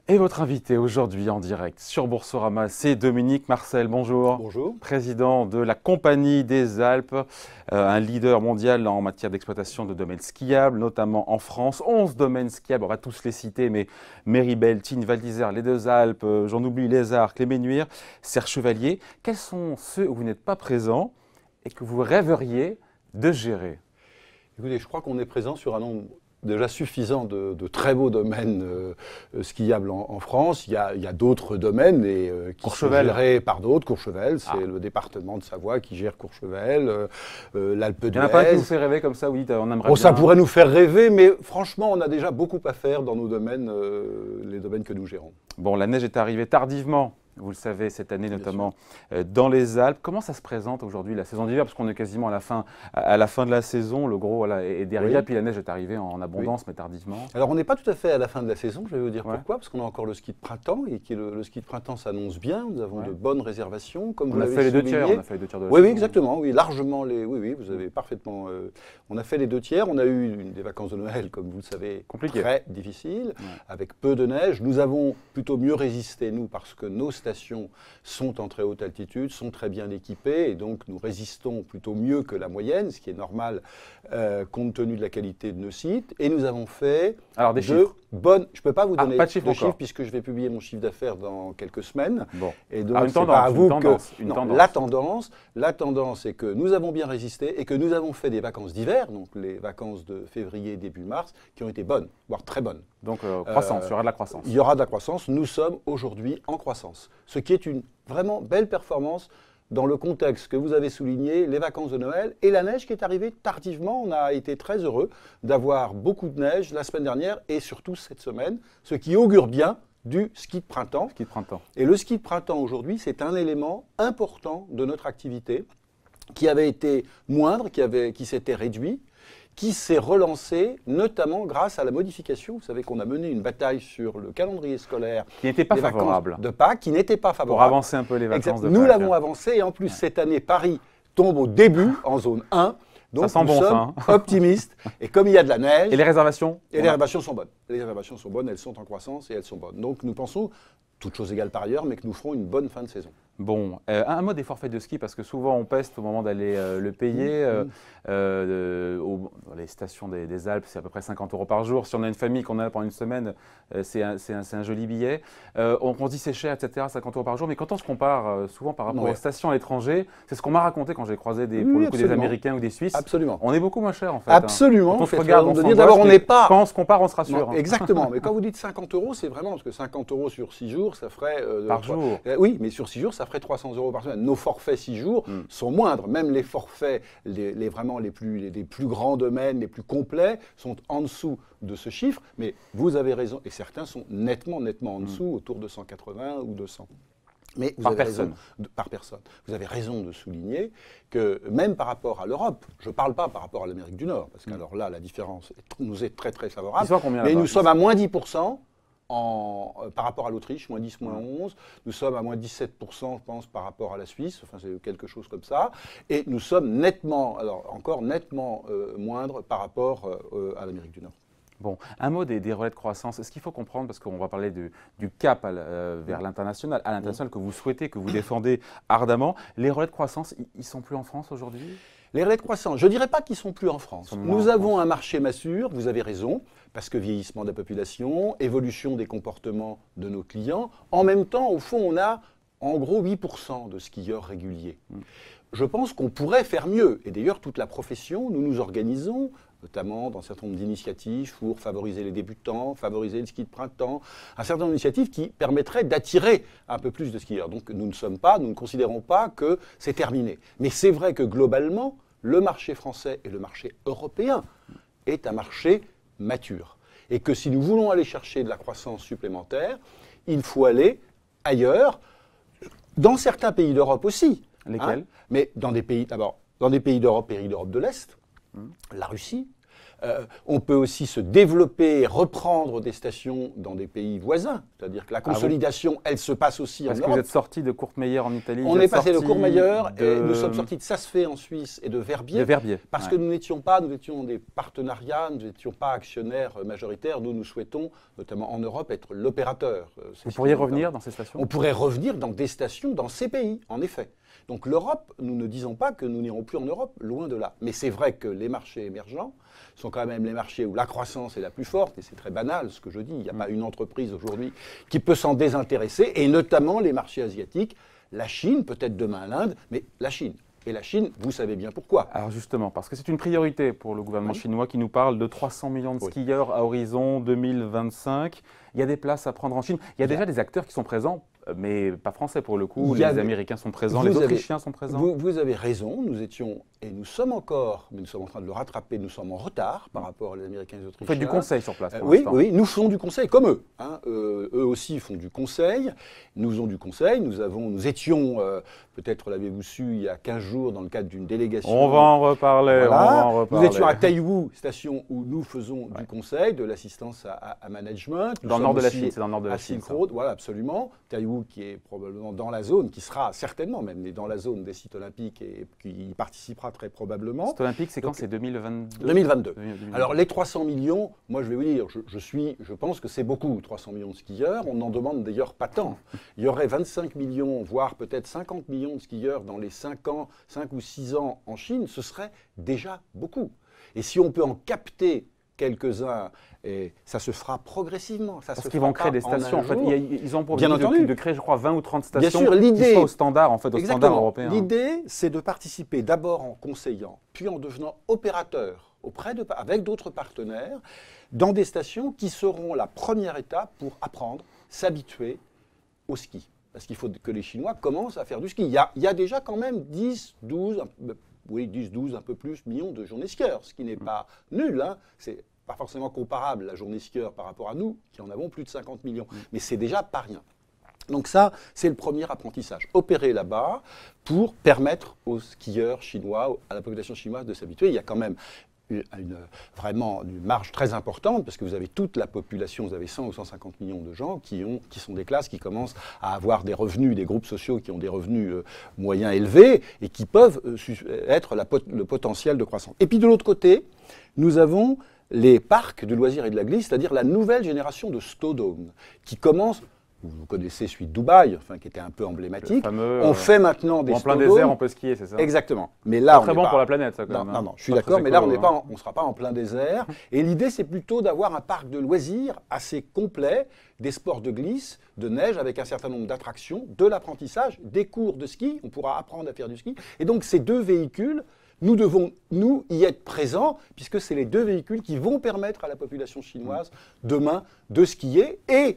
Et votre invité aujourd'hui en direct sur Boursorama, c'est Dominique Marcel. Bonjour. Bonjour. Président de la Compagnie des Alpes, un leader mondial en matière d'exploitation de domaines skiables, notamment en France. 11 domaines skiables, on va tous les citer, mais Méribel, Tignes, Val d'Isère, les Deux Alpes, j'en oublie, les Arcs, les Ménuires, Serre-Chevalier. Quels sont ceux où vous n'êtes pas présent et que vous rêveriez de gérer? Écoutez, je crois qu'on est présent sur un nombre déjà suffisant de très beaux domaines skiables en France. Il y a d'autres domaines qui sont gérés par d'autres. Courchevel, c'est le département de Savoie qui gère Courchevel, l'Alpe d'Huez. Il n'y en a pas un qui vous fait rêver comme ça, oui, on aimerait bien. Ça pourrait nous faire rêver, mais franchement, on a déjà beaucoup à faire dans nos domaines, les domaines que nous gérons. Bon, la neige est arrivée tardivement. Vous le savez, cette année notamment dans les Alpes. Comment ça se présente aujourd'hui, la saison d'hiver? Parce qu'on est quasiment à la fin de la saison, le gros est derrière, puis la neige est arrivée en abondance, mais tardivement. Alors on n'est pas tout à fait à la fin de la saison, je vais vous dire pourquoi, parce qu'on a encore le ski de printemps, et le ski de printemps s'annonce bien, nous avons de bonnes réservations, comme vous l'avez souligné. On a fait les 2 tiers de la saison. Oui, exactement, largement, oui, vous avez parfaitement... on a fait les 2 tiers, on a eu des vacances de Noël, comme vous le savez, très difficiles, avec peu de neige. Nous avons plutôt mieux résisté, nous, parce que nos stations sont en très haute altitude, sont très bien équipées, et donc nous résistons plutôt mieux que la moyenne, ce qui est normal compte tenu de la qualité de nos sites. Et nous avons fait bonnes... Je ne peux pas vous donner de chiffres puisque je vais publier mon chiffre d'affaires dans quelques semaines. Bon. Et donc c'est pas à vous la tendance est que nous avons bien résisté et que nous avons fait des vacances d'hiver, donc les vacances de février, début mars, qui ont été bonnes, voire très bonnes. Donc croissance, il y aura de la croissance. Il y aura de la croissance. Nous sommes aujourd'hui en croissance, ce qui est une vraiment belle performance dans le contexte que vous avez souligné, les vacances de Noël et la neige qui est arrivée tardivement. On a été très heureux d'avoir beaucoup de neige la semaine dernière et surtout cette semaine, ce qui augure bien du ski de printemps. Et le ski de printemps aujourd'hui, c'est un élément important de notre activité qui avait été moindre, qui s'était réduit, qui s'est relancé, notamment grâce à la modification. Vous savez qu'on a mené une bataille sur le calendrier scolaire qui n'était pas favorable de Pâques, qui n'était pas favorable. Pour avancer un peu les vacances de Pâques. Nous l'avons avancé et en plus cette année, Paris tombe au début en zone 1. Donc nous sommes optimistes et comme il y a de la neige... Et les réservations? Et les réservations sont bonnes. Les réservations sont bonnes, elles sont en croissance et elles sont bonnes. Donc nous pensons, toutes choses égales par ailleurs, mais que nous ferons une bonne fin de saison. Bon, un mot des forfaits de ski, parce que souvent on peste au moment d'aller le payer. Les stations des Alpes, c'est à peu près 50 € par jour. Si on a une famille qu'on a pendant une semaine, c'est un joli billet. On dit c'est cher, etc., 50 € par jour. Mais quand on se compare souvent par rapport aux stations à l'étranger, c'est ce qu'on m'a raconté quand j'ai croisé des Américains ou des Suisses. Absolument. On est beaucoup moins cher en fait. Absolument. Quand on se regarde, d'abord on n'est pas... Quand on se compare, on se rassure. Exactement. Mais quand vous dites 50 €, c'est vraiment parce que 50 € sur 6 jours, ça ferait... par jour. Oui, mais sur 6 jours, ça ferait 300 € par semaine. Nos forfaits 6 jours sont moindres. Même les forfaits, vraiment les plus grands domaines, les plus complets, sont en dessous de ce chiffre. Mais vous avez raison, et certains sont nettement en dessous, autour de 180 ou 200. Mais vous avez raison, par personne. Vous avez raison de souligner que même par rapport à l'Europe, je ne parle pas par rapport à l'Amérique du Nord, parce qu'alors là, la différence nous est très très favorable. Mais nous sommes à moins 10%. Par rapport à l'Autriche, moins 10, moins 11. Nous sommes à moins 17%, je pense, par rapport à la Suisse. Enfin, c'est quelque chose comme ça. Et nous sommes nettement moindres par rapport à l'Amérique du Nord. Bon, un mot des relais de croissance. Est-ce qu'il faut comprendre, parce qu'on va parler du cap vers l'international, à l'international que vous souhaitez, que vous défendez ardemment, les relais de croissance, ils ne sont plus en France aujourd'hui ? Les relais de croissance, je ne dirais pas qu'ils ne sont plus en France. Nous avons un marché mature, vous avez raison, parce que vieillissement de la population, évolution des comportements de nos clients. En même temps, au fond, on a en gros 8% de skieurs réguliers. Je pense qu'on pourrait faire mieux. Et d'ailleurs, toute la profession, nous nous organisons, notamment dans un certain nombre d'initiatives pour favoriser les débutants, favoriser le ski de printemps, un certain nombre d'initiatives qui permettraient d'attirer un peu plus de skieurs. Donc nous ne considérons pas que c'est terminé. Mais c'est vrai que globalement, le marché français et le marché européen est un marché mature. Et que si nous voulons aller chercher de la croissance supplémentaire, il faut aller ailleurs, dans certains pays d'Europe aussi. Lesquels ? Mais dans des pays d'Europe, pays d'Europe de l'Est, la Russie, On peut aussi se développer et reprendre des stations dans des pays voisins. C'est-à-dire que la consolidation, elle se passe aussi en Europe. Parce que vous êtes sorti de Courmayeur en Italie. On est passé de Courmayeur et nous sommes sortis de Saas-Fee en Suisse et de Verbier. Parce que nous étions dans des partenariats, nous n'étions pas actionnaires majoritaires. Nous souhaitons, notamment en Europe, être l'opérateur. Vous pourriez revenir dans ces stations ? On pourrait revenir dans des stations dans ces pays, en effet. Donc l'Europe, nous ne disons pas que nous n'irons plus en Europe, loin de là. Mais c'est vrai que les marchés émergents sont quand même les marchés où la croissance est la plus forte, et c'est très banal ce que je dis, il n'y a pas une entreprise aujourd'hui qui peut s'en désintéresser, et notamment les marchés asiatiques, la Chine, peut-être demain l'Inde, mais la Chine. Et la Chine, vous savez bien pourquoi. Alors justement, parce que c'est une priorité pour le gouvernement chinois qui nous parle de 300 millions de skieurs à horizon 2025. Il y a des places à prendre en Chine. Il y a déjà des acteurs qui sont présents, mais pas français pour le coup. Les Américains sont présents, les Autrichiens sont présents. Vous avez raison, nous étions, et nous sommes encore, mais nous sommes en train de le rattraper, nous sommes en retard par rapport aux Américains et aux Autrichiens. Vous faites du conseil sur place pour oui, l'instant. Oui, nous faisons du conseil, comme eux. Eux aussi font du conseil, nous faisons du conseil. Nous étions, peut-être l'avez-vous su, il y a 15 jours, dans le cadre d'une délégation. On va en reparler, voilà. Nous étions à Taïwu, station où nous faisons du conseil, de l'assistance à management. Dans le nord de la Chine, c'est dans le nord de la Chine. Silk Road, voilà, absolument. Taïwu qui est probablement dans la zone, qui sera certainement même dans la zone des sites olympiques et qui y participera très probablement. Sites olympiques, c'est quand? C'est 2022 2022. Alors les 300 millions, moi je vais vous dire, je pense que c'est beaucoup, 300 millions de skieurs. On n'en demande d'ailleurs pas tant. Il y aurait 25 millions, voire peut-être 50 millions de skieurs dans les 5 ou 6 ans en Chine, ce serait déjà beaucoup. Et si on peut en capter quelques-uns, et ça se fera progressivement. Parce qu'ils vont créer des stations. En fait, ils ont pour bien entendu de créer, je crois, 20 ou 30 stations bien sûr, qui soient au standard, en fait, au standard européen. L'idée, c'est de participer d'abord en conseillant, puis en devenant opérateur avec d'autres partenaires, dans des stations qui seront la première étape pour apprendre, s'habituer au ski. Parce qu'il faut que les Chinois commencent à faire du ski. Il y a déjà quand même 10, 12, un peu plus millions de journées skieurs, ce qui n'est pas nul. C'est pas forcément comparable, la journée skieur, par rapport à nous, qui en avons plus de 50 millions. Mais c'est déjà pas rien. Donc ça, c'est le premier apprentissage. Opérer là-bas pour permettre aux skieurs chinois, à la population chinoise de s'habituer. Il y a quand même vraiment une marge très importante, parce que vous avez toute la population, vous avez 100 ou 150 millions de gens qui sont des classes qui commencent à avoir des revenus, des groupes sociaux qui ont des revenus moyens élevés et qui peuvent être le potentiel de croissance. Et puis de l'autre côté, nous avons les parcs du loisir et de la glisse, c'est-à-dire la nouvelle génération de Stodome, qui commence. Vous connaissez celui de Dubaï, qui était un peu emblématique. Fameux, on fait maintenant des en plein désert, on peut skier, c'est ça? Exactement. Mais là, très bon pour la planète, ça, quand même. Non, je suis d'accord, mais là, on ne sera pas en plein désert. Et l'idée, c'est plutôt d'avoir un parc de loisirs assez complet, des sports de glisse, de neige, avec un certain nombre d'attractions, de l'apprentissage, des cours de ski. On pourra apprendre à faire du ski. Et donc, ces deux véhicules, nous devons, nous, y être présents, puisque c'est les deux véhicules qui vont permettre à la population chinoise, demain, de skier et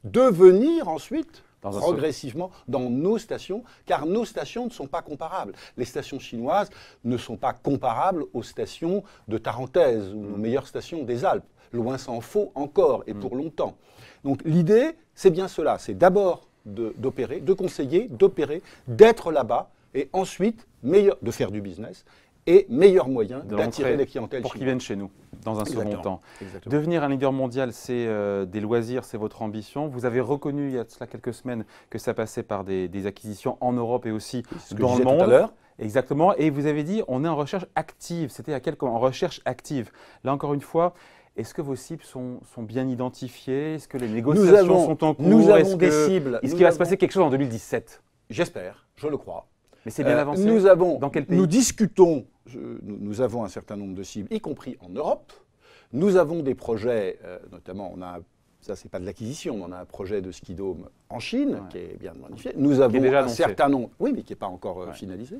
de venir ensuite, progressivement, dans nos stations, car nos stations ne sont pas comparables. Les stations chinoises ne sont pas comparables aux stations de Tarentaise, ou aux meilleures stations des Alpes. Loin s'en faut encore, et pour longtemps. Donc l'idée, c'est bien cela, c'est d'abord d'opérer, de conseiller, d'opérer, d'être là-bas, et ensuite, de faire du business, et meilleur moyen d'attirer les clientèles pour qu'ils viennent chez nous, dans un second temps. Exactement. Devenir un leader mondial, c'est des loisirs, c'est votre ambition. Vous avez reconnu, il y a cela quelques semaines, que ça passait par des acquisitions en Europe et aussi dans le monde. Tout à l'heure. Exactement. Et vous avez dit, on est en recherche active. C'était en recherche active. Là, encore une fois, est-ce que vos cibles sont bien identifiées? Est-ce que les négociations sont en cours? Nous avons des cibles. Est-ce qu'il va se passer quelque chose en 2017? J'espère, je le crois. Mais c'est bien avancé. Dans quel pays? Nous discutons, nous avons un certain nombre de cibles, y compris en Europe. Nous avons des projets, notamment, ça c'est pas de l'acquisition, mais on a un projet de ski dome en Chine, qui est bien magnifié. Nous avons un certain nombre, oui, mais qui n'est pas encore finalisé.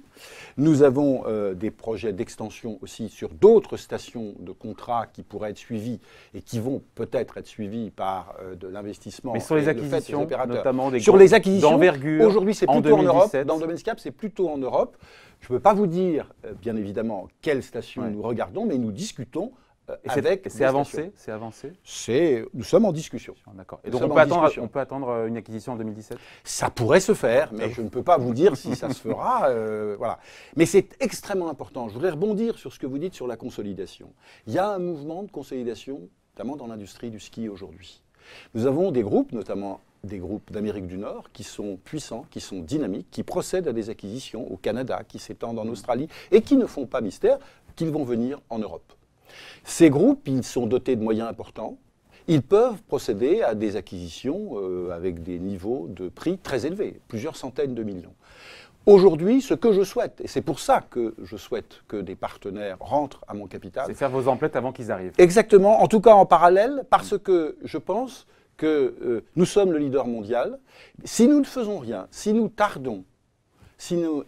Nous avons des projets d'extension aussi sur d'autres stations de contrat qui pourraient être suivies et qui vont peut-être être suivies par de l'investissement. Mais sur les acquisitions, notamment sur les acquisitions d'envergure, aujourd'hui c'est plutôt en Europe. Dans le domaine SCAP, c'est plutôt en Europe. Je ne peux pas vous dire, bien évidemment, quelle station nous regardons, mais nous discutons avec c'est avancé, c'est avancé. Nous sommes en discussion. D'accord. Et donc on peut attendre une acquisition en 2017. Ça pourrait se faire, mais je ne peux pas vous dire si ça se fera. Voilà. Mais c'est extrêmement important. Je voudrais rebondir sur ce que vous dites sur la consolidation. Il y a un mouvement de consolidation, notamment dans l'industrie du ski aujourd'hui. Nous avons des groupes, notamment des groupes d'Amérique du Nord, qui sont puissants, qui sont dynamiques, qui procèdent à des acquisitions au Canada, qui s'étendent en Australie, et qui ne font pas mystère qu'ils vont venir en Europe. Ces groupes, ils sont dotés de moyens importants. Ils peuvent procéder à des acquisitions avec des niveaux de prix très élevés, plusieurs centaines de millions. Aujourd'hui, ce que je souhaite, et c'est pour ça que je souhaite que des partenaires rentrent à mon capital... C'est faire vos emplettes avant qu'ils arrivent. Exactement, en tout cas en parallèle, parce que je pense que nous sommes le leader mondial. Si nous ne faisons rien, si nous tardons,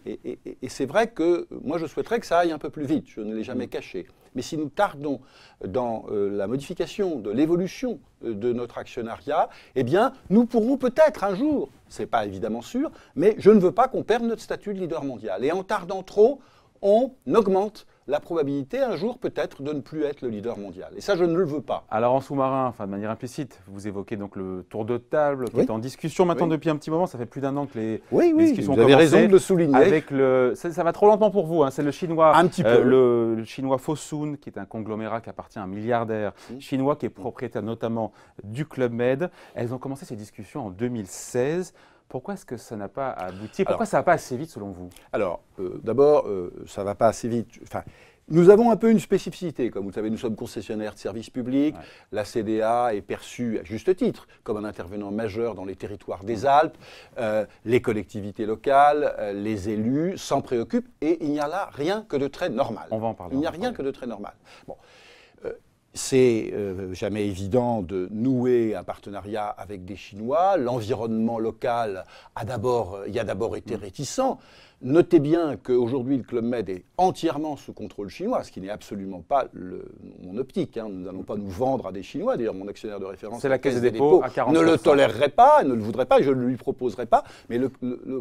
et c'est vrai que moi je souhaiterais que ça aille un peu plus vite, je ne l'ai jamais caché, mais si nous tardons dans la modification, de l'évolution de notre actionnariat, eh bien nous pourrons peut-être un jour, ce n'est pas évidemment sûr, mais je ne veux pas qu'on perde notre statut de leader mondial. Et en tardant trop, on augmente la probabilité un jour peut-être de ne plus être le leader mondial. Et ça, je ne le veux pas. Alors en sous-marin, enfin de manière implicite, vous évoquez donc le tour de table qui est en discussion maintenant depuis un petit moment. Ça fait plus d'1 an que les discussions ont commencé. Vous avez raison de le souligner. Avec ça va trop lentement pour vous. Hein. C'est le chinois, un petit peu. Le chinois Fosun, qui est un conglomérat qui appartient à un milliardaire chinois qui est propriétaire notamment du Club Med. Elles ont commencé ces discussions en 2016. Pourquoi est-ce que ça n'a pas abouti? Pourquoi ça ne va pas assez vite selon vous? Alors, d'abord, ça ne va pas assez vite. Enfin, nous avons un peu une spécificité. Comme vous savez, nous sommes concessionnaires de services publics. Ouais. La CDA est perçue, à juste titre, comme un intervenant majeur dans les territoires des Alpes. Les collectivités locales, les élus s'en préoccupent. Et il n'y a là rien que de très normal. On va en parler. Il n'y a rien que de très normal. Bon. C'est jamais évident de nouer un partenariat avec des Chinois. L'environnement local a d'abord été réticent. Notez bien qu'aujourd'hui, le Club Med est entièrement sous contrôle chinois, ce qui n'est absolument pas mon optique. Hein. Nous n'allons pas nous vendre à des Chinois. D'ailleurs, mon actionnaire de référence, c'est la Caisse des dépôts, à 40%. Ne le tolérerait pas, ne le voudrait pas, et je ne lui proposerai pas. Mais le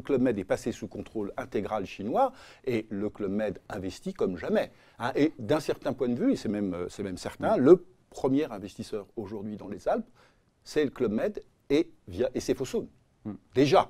Club Med est passé sous contrôle intégral chinois, et le Club Med investit comme jamais. Hein. Et d'un certain point de vue, et c'est même certain, le premier investisseur aujourd'hui dans les Alpes, c'est le Club Med et c'est Fosun. Déjà.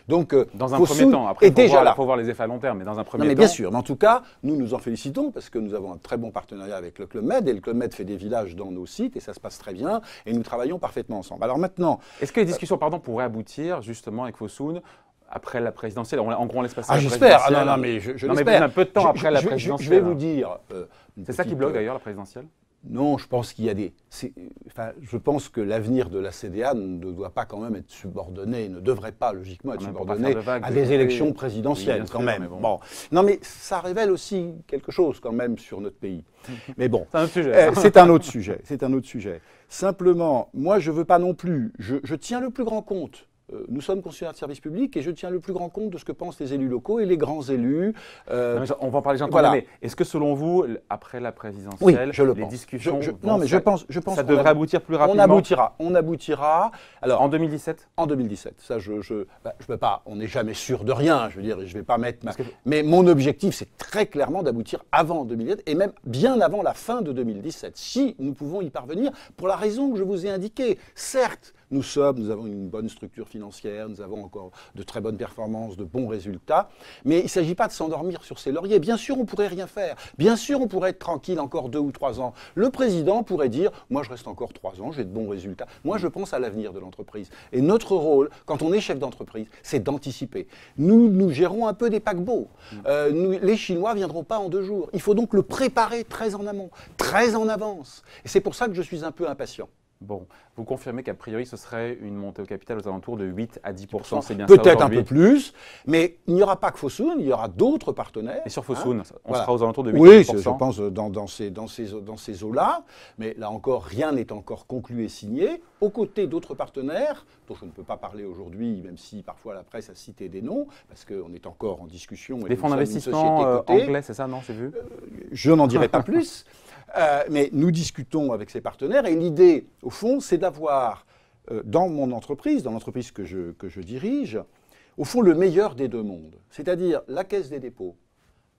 Donc, dans un premier temps, après, il faut voir les effets à long terme, mais dans un premier temps. Bien sûr, mais en tout cas, nous nous en félicitons parce que nous avons un très bon partenariat avec le Club Med et le Club Med fait des villages dans nos sites et ça se passe très bien et nous travaillons parfaitement ensemble. Alors maintenant. Est-ce que les discussions pourraient aboutir justement avec Fosun après la présidentielle? En gros, on laisse passer la présidentielle. J'espère. Non, mais je l'espère. Mais un peu de temps après la présidentielle. Je vais vous dire. C'est ça qui bloque d'ailleurs, la présidentielle? Non, je pense qu'il y a je pense que l'avenir de la CDA ne doit pas quand même être subordonné, ne devrait pas logiquement être subordonné à des élections présidentielles quand même. Bon. Non, mais ça révèle aussi quelque chose quand même sur notre pays. Mais bon, c'est un sujet. C'est un autre sujet. C'est un autre sujet. Simplement, moi, je veux pas non plus. Je tiens le plus grand compte. Nous sommes concessionnaires de services publics et je tiens le plus grand compte de ce que pensent les élus locaux et les grands élus. On va en parler gentiment, mais est-ce que selon vous, après la présidentielle, les discussions ça devrait aboutir plus rapidement? On aboutira. Alors, en 2017? En 2017. Ça, je peux pas. On n'est jamais sûr de rien. Je veux dire, je vais pas mettre. Mais mon objectif, c'est très clairement d'aboutir avant 2017 et même bien avant la fin de 2017, si nous pouvons y parvenir, pour la raison que je vous ai indiquée. Certes. Nous avons une bonne structure financière, nous avons encore de très bonnes performances, de bons résultats, mais il ne s'agit pas de s'endormir sur ses lauriers. Bien sûr, on ne pourrait rien faire. Bien sûr, on pourrait être tranquille encore 2 ou 3 ans. Le président pourrait dire « Moi, je reste encore 3 ans, j'ai de bons résultats. » Moi, je pense à l'avenir de l'entreprise. Et notre rôle, quand on est chef d'entreprise, c'est d'anticiper. Nous gérons un peu des paquebots. Les Chinois ne viendront pas en 2 jours. Il faut donc le préparer très en amont, très en avance. Et c'est pour ça que je suis un peu impatient. Bon, vous confirmez qu'a priori, ce serait une montée au capital aux alentours de 8 à 10%, c'est bien ça? Peut-être un peu plus, mais il n'y aura pas que Fosun, il y aura d'autres partenaires. Et sur Fosun, on sera aux alentours de 8 à 10%? Oui, je pense dans ces eaux-là, mais là encore, rien n'est encore conclu et signé, aux côtés d'autres partenaires, dont je ne peux pas parler aujourd'hui, même si parfois la presse a cité des noms, parce qu'on est encore en discussion. Des fonds d'investissement anglais, c'est ça, non? C'est vu? Je n'en dirai pas plus. Mais nous discutons avec ces partenaires et l'idée, au fond, c'est d'avoir dans mon entreprise, dans l'entreprise que je dirige, au fond, le meilleur des 2 mondes. C'est-à-dire la Caisse des dépôts,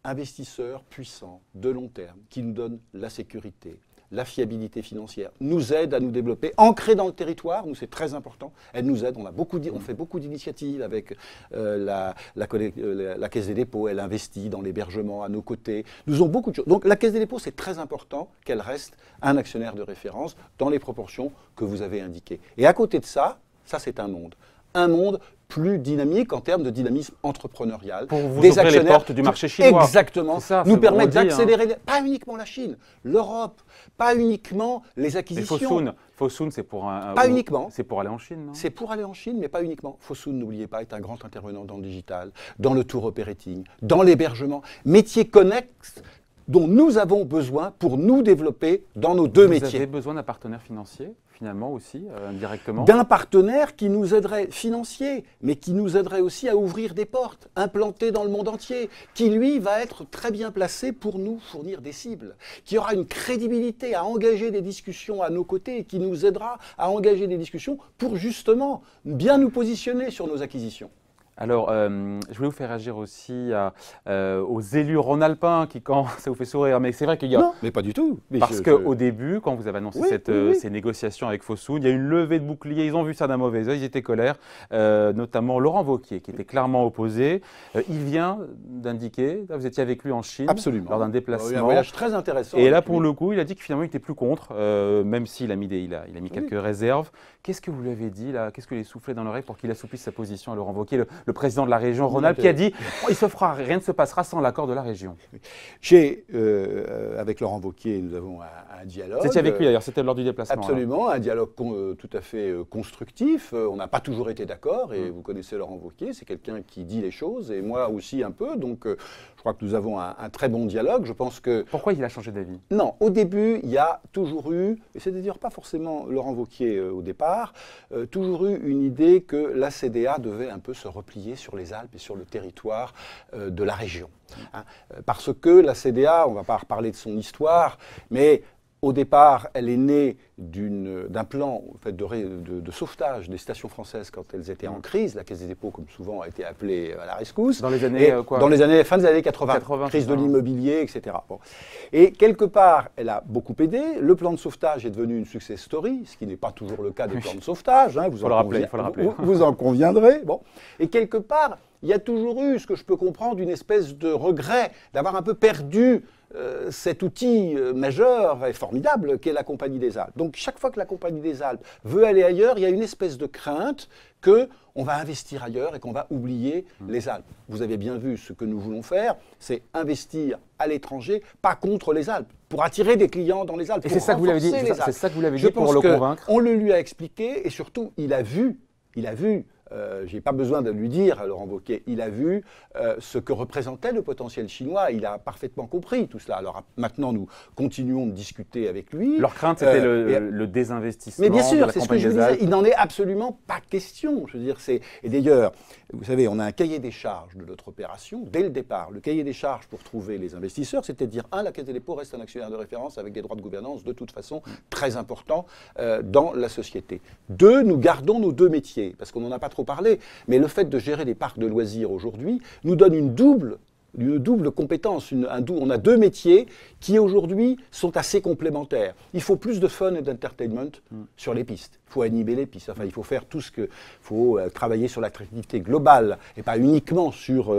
investisseurs puissants, de long terme, qui nous donne la sécurité, la fiabilité financière, nous aide à nous développer, ancrée dans le territoire, nous c'est très important, elle nous aide, on fait beaucoup d'initiatives avec la Caisse des dépôts, elle investit dans l'hébergement à nos côtés, nous avons beaucoup de choses. Donc la Caisse des dépôts, c'est très important qu'elle reste un actionnaire de référence dans les proportions que vous avez indiquées. Et à côté de ça, c'est un monde plus dynamique en termes de dynamisme entrepreneurial. Pour vous ouvrir les portes du marché chinois. Exactement. Ça, nous permettre d'accélérer, pas uniquement la Chine, l'Europe, pas uniquement les acquisitions. Mais Fosun, c'est pour un... Pas uniquement. C'est pour aller en Chine, non? C'est pour aller en Chine, mais pas uniquement. Fosun, n'oubliez pas, est un grand intervenant dans le digital, dans le tour operating, dans l'hébergement. Métiers connexes dont nous avons besoin pour nous développer dans nos deux métiers. Vous avez besoin d'un partenaire financier, finalement aussi, indirectement? D'un partenaire qui nous aiderait, financier, mais qui nous aiderait aussi à ouvrir des portes, implanté dans le monde entier, qui lui va être très bien placé pour nous fournir des cibles, qui aura une crédibilité à engager des discussions à nos côtés et qui nous aidera à engager des discussions pour justement bien nous positionner sur nos acquisitions. Alors, je voulais vous faire réagir aussi aux élus rhône-alpins qui, quand ça vous fait sourire, mais c'est vrai qu'il y a... Non, mais pas du tout. Parce qu'au début, quand vous avez annoncé ces négociations avec Fosun, il y a eu une levée de boucliers, ils ont vu ça d'un mauvais œil, ils étaient colères, notamment Laurent Wauquiez, qui était clairement opposé. Il vient d'indiquer, vous étiez avec lui en Chine, absolument, lors d'un déplacement. Un voyage très intéressant. Et là, pour le coup, il a dit que finalement, il n'était plus contre, même s'il a mis, il a mis quelques réserves. Qu'est-ce que vous lui avez dit, là? Qu'est-ce que vous lui avez soufflé dans l'oreille pour qu'il assouplisse sa position à Laurent Wauquiez, le président de la région Rhône-Alpes, qui a dit il se fera, rien ne se passera sans l'accord de la région. Avec Laurent Wauquiez, nous avons un dialogue. C'était avec lui d'ailleurs, c'était lors du déplacement. Absolument, un dialogue tout à fait constructif. On n'a pas toujours été d'accord et vous connaissez Laurent Wauquiez, c'est quelqu'un qui dit les choses et moi aussi un peu. Donc je crois que nous avons un très bon dialogue. Je pense que... Pourquoi il a changé d'avis? Non, au début, il y a toujours eu, et c'est d'ailleurs pas forcément Laurent Wauquiez au départ, toujours eu une idée que la CDA devait un peu se replier sur les Alpes et sur le territoire de la région. Hein, parce que la CDA, on ne va pas reparler de son histoire, mais au départ, elle est née d'un plan en fait, de sauvetage des stations françaises quand elles étaient en crise. La Caisse des dépôts, comme souvent, a été appelée à la rescousse. Dans les années quoi? Dans les fin des années 80 crise de l'immobilier, etc. Bon. Et quelque part, elle a beaucoup aidé. Le plan de sauvetage est devenu une success story, ce qui n'est pas toujours le cas des plans de sauvetage. Hein, faut le rappeler. Vous en conviendrez. Bon. Et quelque part, il y a toujours eu, ce que je peux comprendre, une espèce de regret d'avoir un peu perdu cet outil majeur et formidable qu'est la Compagnie des Alpes. Donc chaque fois que la Compagnie des Alpes veut aller ailleurs, il y a une espèce de crainte qu'on va investir ailleurs et qu'on va oublier les Alpes. Vous avez bien vu ce que nous voulons faire, c'est investir à l'étranger, pas contre les Alpes, pour attirer des clients dans les Alpes. Et c'est ça que vous l'avez dit, c'est ça que vous l'avez dit pour le convaincre. On le lui a expliqué et surtout il a vu, je n'ai pas besoin de lui dire, Laurent Wauquiez, il a vu ce que représentait le potentiel chinois, il a parfaitement compris tout cela. Alors maintenant, nous continuons de discuter avec lui. Leur crainte, c'était le désinvestissement. Mais bien sûr, c'est ce que je vous disais, il n'en est absolument pas question. Je veux dire, et d'ailleurs, vous savez, on a un cahier des charges de notre opération dès le départ. Le cahier des charges pour trouver les investisseurs, c'était de dire, la Caisse des dépôts reste un actionnaire de référence avec des droits de gouvernance de toute façon très importants dans la société. 2, nous gardons nos deux métiers, parce qu'on n'en a pas trop parlé, mais le fait de gérer des parcs de loisirs aujourd'hui nous donne une double compétence. On a deux métiers qui aujourd'hui sont assez complémentaires. Il faut plus de fun et d'entertainment sur les pistes. Il faut animer les pistes. Enfin, il faut faire tout ce que... Il faut travailler sur l'attractivité globale et pas uniquement sur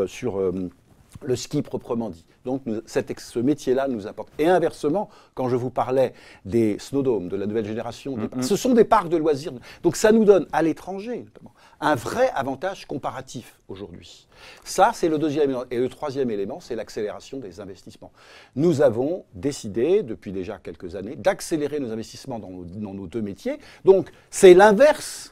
le ski proprement dit. Donc ce métier-là nous apporte. Et inversement, quand je vous parlais des snowdomes, de la nouvelle génération, ce sont des parcs de loisirs. Donc ça nous donne, à l'étranger notamment, un vrai avantage comparatif aujourd'hui. Ça, c'est le deuxième élément. Et le troisième élément, c'est l'accélération des investissements. Nous avons décidé, depuis déjà quelques années, d'accélérer nos investissements dans nos deux métiers. Donc c'est l'inverse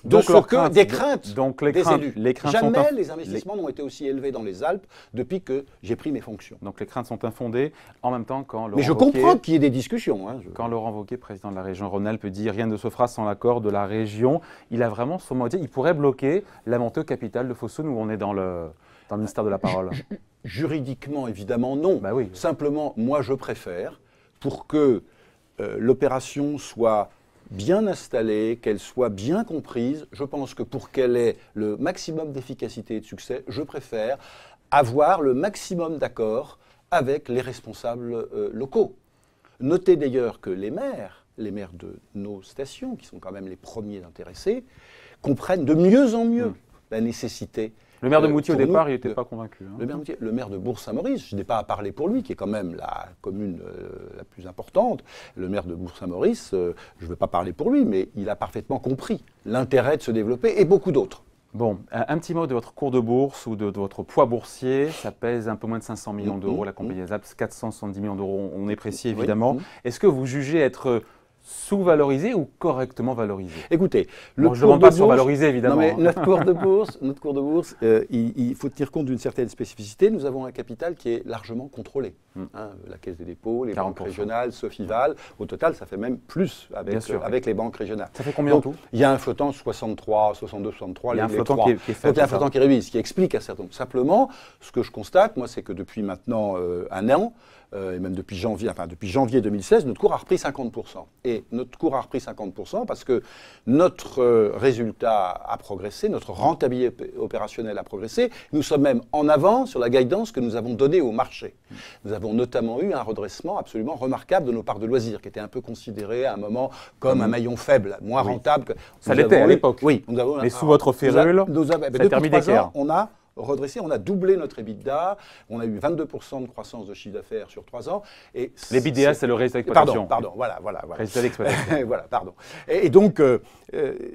des craintes des élus. Jamais les investissements n'ont été aussi élevés dans les Alpes depuis que j'ai pris mes fonctions. Donc les craintes sont infondées. En même temps, quand Laurent Mais je comprends qu'il y ait des discussions. Quand Laurent Wauquiez, président de la région Rhône-Alpes, dit « rien ne se fera sans l'accord de la région », il a vraiment son mot. Il pourrait bloquer la montée au capital de Fosun où on est dans le ministère de la Parole. Juridiquement, évidemment, non. Bah oui. Simplement, moi, je préfère, pour que l'opération soit bien installée, qu'elle soit bien comprise, je pense que pour qu'elle ait le maximum d'efficacité et de succès, je préfère avoir le maximum d'accords avec les responsables locaux. Notez d'ailleurs que les maires de nos stations, qui sont quand même les premiers intéressés, comprennent de mieux en mieux la nécessité. Le maire de Moutier, au départ, il n'était pas convaincu. Hein. Le maire de Bourg-Saint-Maurice, je n'ai pas à parler pour lui, qui est quand même la commune la plus importante. Le maire de Bourg-Saint-Maurice, je ne veux pas parler pour lui, mais il a parfaitement compris l'intérêt de se développer, et beaucoup d'autres. Bon, un petit mot de votre cours de bourse ou de votre poids boursier. Ça pèse un peu moins de 500 millions d'euros, la Compagnie des Alpes, 470 millions d'euros, on est précis évidemment. Est-ce que vous jugez être sous-valorisé ou correctement valorisé? Écoutez, je ne demande pas survalorisé, évidemment. Non, mais notre cours de bourse, il faut tenir compte d'une certaine spécificité. Nous avons un capital qui est largement contrôlé. La Caisse des dépôts, les 40%. banques régionales, Sofival. Au total, ça fait même plus avec les banques régionales. Ça fait combien en tout? Il y a un flottant 63, 62, 63. Il y a un flottant qui est faible. Donc il y a un flottant qui est réduit, ce qui explique un certain nombre. Simplement, ce que je constate, moi, c'est que depuis maintenant un an, et même depuis janvier 2016, notre cours a repris 50%. Et notre cours a repris 50% parce que notre résultat a progressé, notre rentabilité opérationnelle a progressé. Nous sommes même en avant sur la guidance que nous avons donnée au marché. Nous avons notamment eu un redressement absolument remarquable de nos parcs de loisirs, qui étaient un peu considérés à un moment comme un maillon faible, moins rentable. Ça l'était à l'époque. Oui. Mais sous votre férule, ça a terminé d'équerre. On a redressé, on a doublé notre EBITDA, on a eu 22% de croissance de chiffre d'affaires sur 3 ans. L'EBITDA, c'est le résultat d'exploitation. Pardon, voilà. Résultat d'exploitation. Voilà, pardon. Et donc,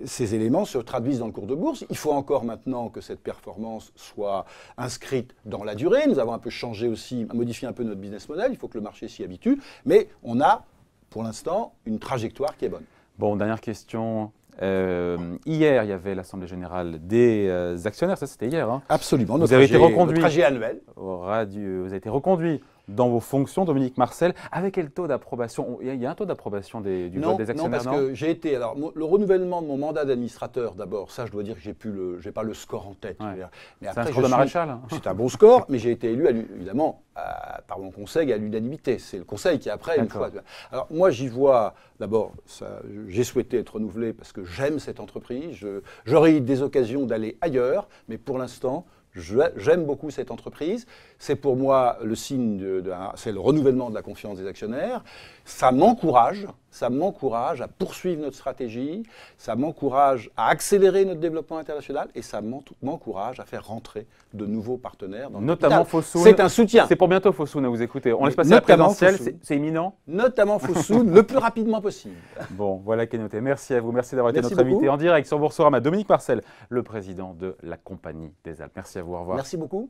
ces éléments se traduisent dans le cours de bourse. Il faut encore maintenant que cette performance soit inscrite dans la durée. Nous avons un peu changé aussi, modifié un peu notre business model. Il faut que le marché s'y habitue. Mais on a, pour l'instant, une trajectoire qui est bonne. Bon, dernière question. Hier, il y avait l'Assemblée Générale des actionnaires, ça c'était hier. Hein. Absolument, vous avez été reconduit. Notre AG annuel. Vous avez été reconduit dans vos fonctions, Dominique Marcel. Avec quel taux d'approbation? Il y a un taux d'approbation du vote des actionnaires? Non, parce que j'ai été. Alors, le renouvellement de mon mandat d'administrateur, d'abord, ça, je dois dire que j'ai pas le score en tête. Ouais. Mais c'est un score de maréchal. Hein. C'est un bon score, mais j'ai été élu, évidemment, par mon conseil à l'unanimité. C'est le conseil qui, après, une fois. Alors, moi, j'y vois. D'abord, j'ai souhaité être renouvelé parce que j'aime cette entreprise. J'aurais eu des occasions d'aller ailleurs, mais pour l'instant, j'aime beaucoup cette entreprise. C'est pour moi le signe, c'est le renouvellement de la confiance des actionnaires. Ça m'encourage à poursuivre notre stratégie, ça m'encourage à accélérer notre développement international et ça m'encourage à faire rentrer de nouveaux partenaires dans le notamment Fosun. C'est un soutien. C'est pour bientôt Fosun, vous écoutez. On laisse passer à la présidentielle, c'est imminent. Notamment Fosun, le plus rapidement possible. Bon, voilà qui est noté. Merci à vous, merci d'avoir été notre invité en direct sur Boursorama. Dominique Marcel, le président de la Compagnie des Alpes. Merci à vous, au revoir. Merci beaucoup.